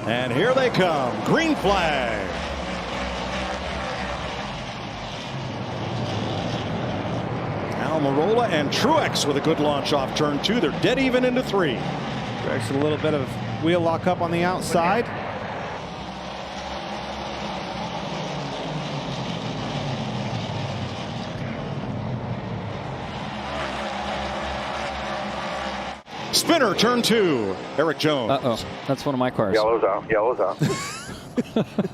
And here they come. Green flag. Almirola and Truex with a good launch off turn 2. They're dead even into 3. Truex a little bit of wheel lock up on the outside. Spinner, turn 2. Eric Jones. Uh-oh. That's one of my cars. Yellow's out. Yellow's out.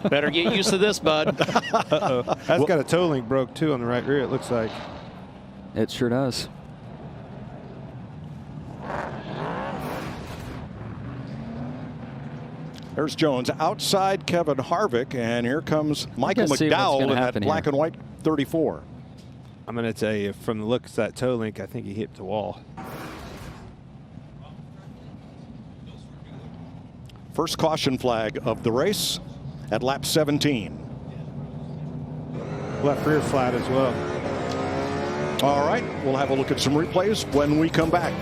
Better get used to this, bud. Uh-oh. That's got a toe link broke, too, on the right rear, it looks like. It sure does. There's Jones outside Kevin Harvick, and here comes Michael McDowell in that black and white 34. I'm going to tell you, from the looks of that toe link, I think he hit the wall. First caution flag of the race at lap 17. Left rear flat as well. All right, we'll have a look at some replays when we come back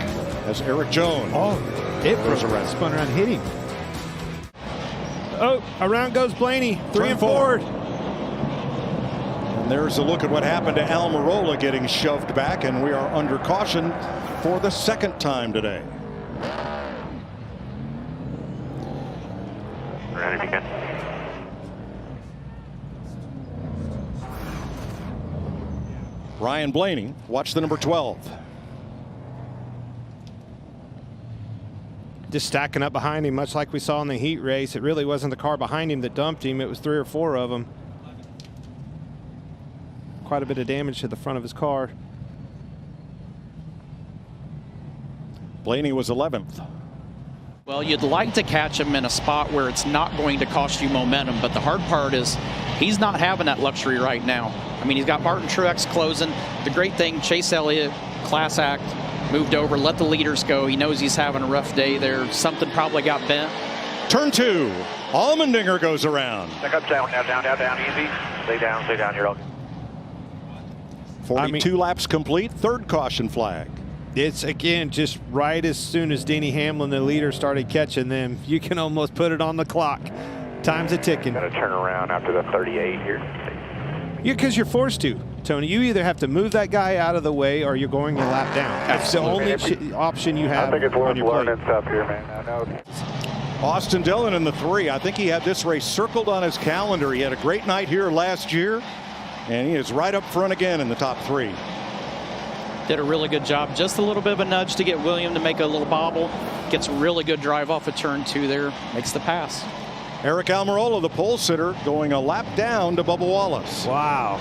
as Eric Jones. Oh, it goes around, spun around, hit him. Oh, around goes Blaney, 3 and 4. And there's a look at what happened to Almirola getting shoved back, and we are under caution for the second time today. Ready to begin. Ryan Blaney, watch the number 12. Just stacking up behind him, much like we saw in the heat race. It really wasn't the car behind him that dumped him. It was 3 or 4 of them. Quite a bit of damage to the front of his car. Blaney was 11th. Well, you'd like to catch him in a spot where it's not going to cost you momentum, but the hard part is he's not having that luxury right now. I mean, he's got Martin Truex closing. The great thing, Chase Elliott, class act, moved over, let the leaders go. He knows he's having a rough day there. Something probably got bent. Turn 2. Allmendinger goes around. Back up, down, easy. Stay down, you're okay. 42 laps complete, third caution flag. It's, again, just right as soon as Denny Hamlin, the leader, started catching them. You can almost put it on the clock. Time's a ticking. Got to turn around after the 38 here. Because you're forced to, Tony. You either have to move that guy out of the way or you're going a lap down. That's the only option you have. I think it's worth on your learning plate. stuff here, man. I know. Austin Dillon in the 3. I think he had this race circled on his calendar. He had a great night here last year, and he is right up front again in the top 3. Did a really good job. Just a little bit of a nudge to get William to make a little bobble. Gets a really good drive off of turn 2 there. Makes the pass. Eric Almirola, the pole sitter, going a lap down to Bubba Wallace. Wow.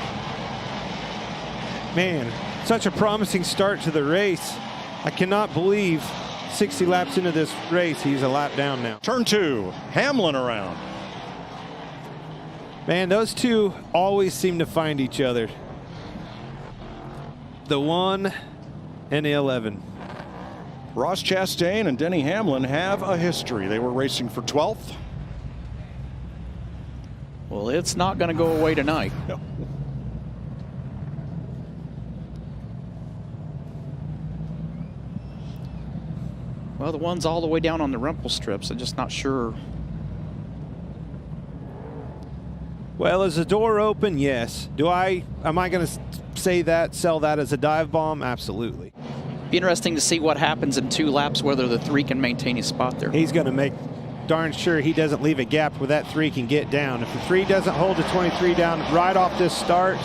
Man, such a promising start to the race. I cannot believe 60 laps into this race, he's a lap down now. Turn 2, Hamlin around. Man, those two always seem to find each other. The 1 and the 11. Ross Chastain and Denny Hamlin have a history. They were racing for 12th. Well, it's not going to go away tonight. No. Well, the one's all the way down on the rumple strips. I'm just not sure. Well, is the door open? Yes. Am I going to sell that as a dive bomb? Absolutely. Be interesting to see what happens in 2 laps, whether the 3 can maintain his spot there. He's going to make darn sure he doesn't leave a gap where that 3 can get down. If the 3 doesn't hold the 23 down right off this start,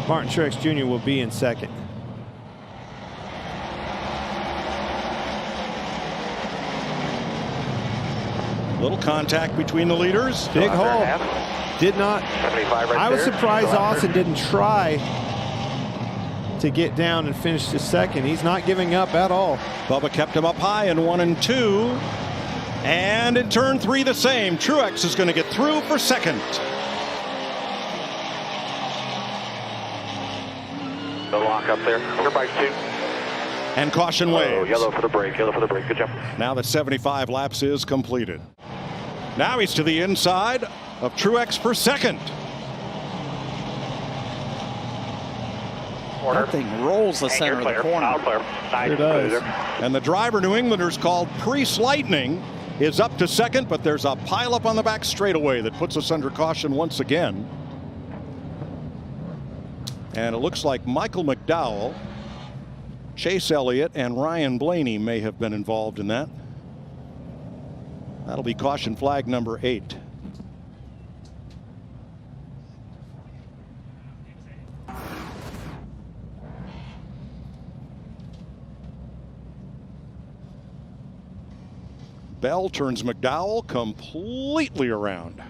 Martin Truex Jr. will be in second. Little contact between the leaders. Big hole. Did not. 75 right I was there. surprised Austin didn't try to get down and finish the second. He's not giving up at all. Bubba kept him up high in 1 and 2. And in turn 3 the same. Truex is going to get through for second. The lock up there. Everybody 2. And caution waves. Oh, yellow for the brake. Good job. Now that 75 laps is completed. Now he's to the inside of Truex for second. That thing rolls the center of the corner. Nice. It does. And the driver New Englanders called Priest Lightning is up to second, but there's a pileup on the back straightaway that puts us under caution once again. And it looks like Michael McDowell, Chase Elliott, and Ryan Blaney may have been involved in that. That'll be caution flag number 8. Bell turns McDowell completely around.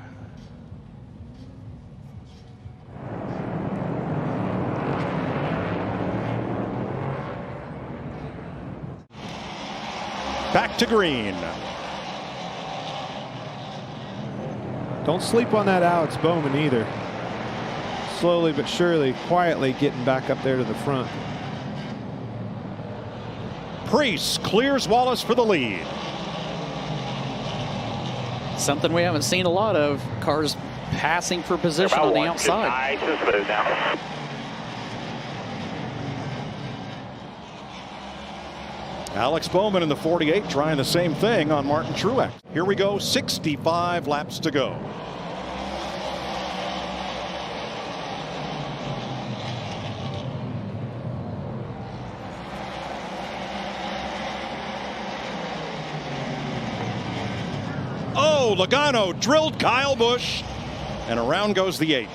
Back to green. Don't sleep on that Alex Bowman either. Slowly but surely, quietly getting back up there to the front. Priest clears Wallace for the lead. Something we haven't seen a lot of. Cars passing for position on the outside. Nice and smooth now. Alex Bowman in the 48 trying the same thing on Martin Truex. Here we go, 65 laps to go. Oh, Logano drilled Kyle Busch, and around goes the 8.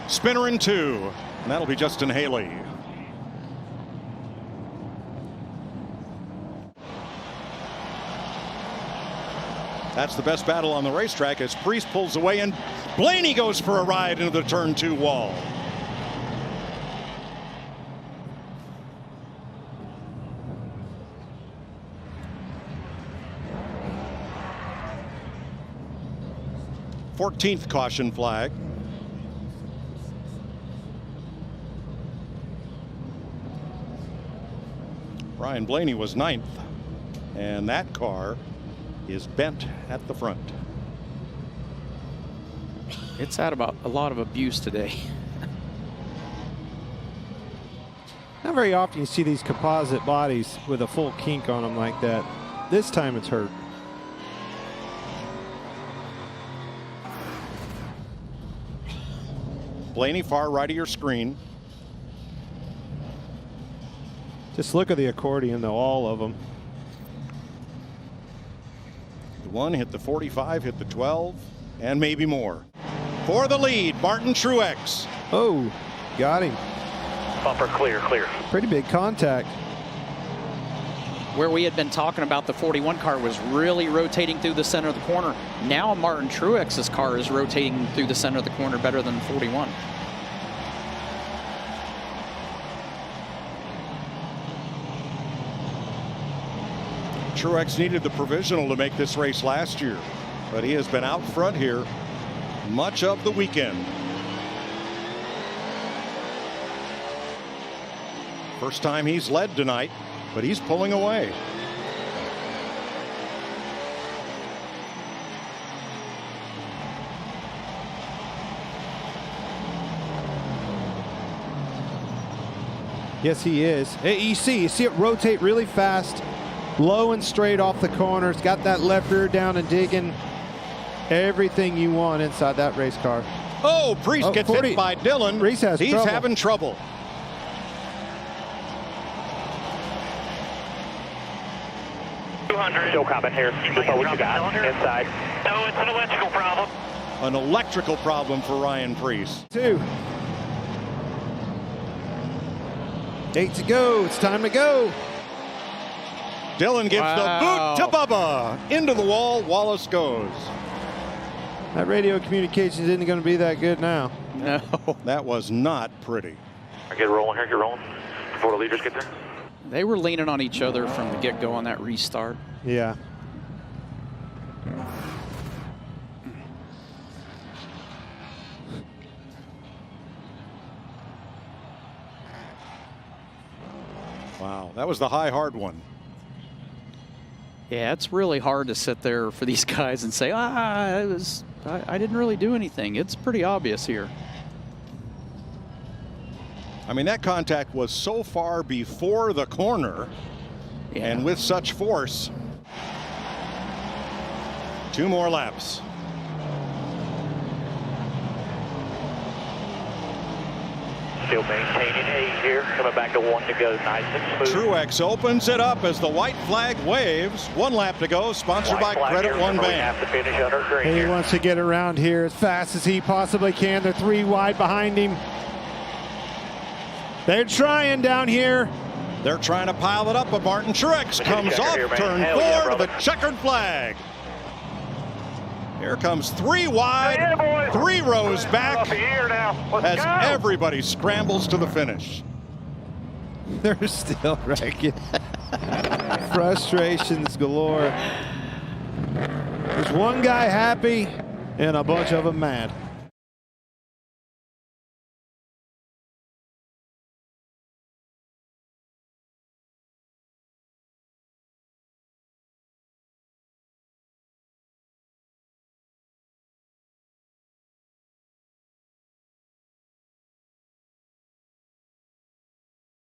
Spinner in 2, and that'll be Justin Haley. That's the best battle on the racetrack as Priest pulls away and Blaney goes for a ride into the turn 2 wall. Fourteenth caution flag. Ryan Blaney was 9th, and that car is bent at the front. It's had about a lot of abuse today. Not very often you see these composite bodies with a full kink on them like that. This time it's hurt. Blaney far right of your screen. Just look at the accordion though, all of them. The 1 hit the 45, hit the 12, and maybe more. For the lead, Martin Truex. Oh, got him. Bumper clear, clear. Pretty big contact. Where we had been talking about the 41 car was really rotating through the center of the corner. Now Martin Truex's car is rotating through the center of the corner better than 41. Truex needed the provisional to make this race last year, but he has been out front here much of the weekend. First time he's led tonight, but he's pulling away. Yes, he is. Hey, you see it rotate really fast, low and straight off the corners. Got that left rear down and digging. Everything you want inside that race car. Oh, Priest gets hit by Dillon. Priest has He's trouble. having trouble. Still coming here. Just what you got inside. No, it's an electrical problem. An electrical problem for Ryan Priest. 2. 8 to go. It's time to go. Dillon gives the boot to Bubba. Into the wall, Wallace goes. That radio communication isn't going to be that good now. No. That was not pretty. Get rolling here, get rolling. Before the leaders get there. They were leaning on each other from the get-go on that restart. Yeah. Wow, that was the high, hard one. Yeah, it's really hard to sit there for these guys and say, I didn't really do anything. It's pretty obvious here. I mean, that contact was so far before the corner and with such force. 2 more laps. Still maintaining 8 here. Coming back to 1 to go. Nice and smooth. Truex opens it up as the white flag waves. 1 lap to go. Sponsored by Credit One Bank. Have to finish under green He here. wants to get around here as fast as he possibly can. They're 3 wide behind him. They're trying down here. They're trying to pile it up, but Martin Truex comes off here, man. turn Hell 4 yeah, to the brother. checkered flag. Here comes 3 wide, Yeah, boys. 3 rows Off back the ear now. Let's as go. everybody scrambles to the finish. They're still wrecking. Frustrations galore. There's one guy happy and a bunch of them mad.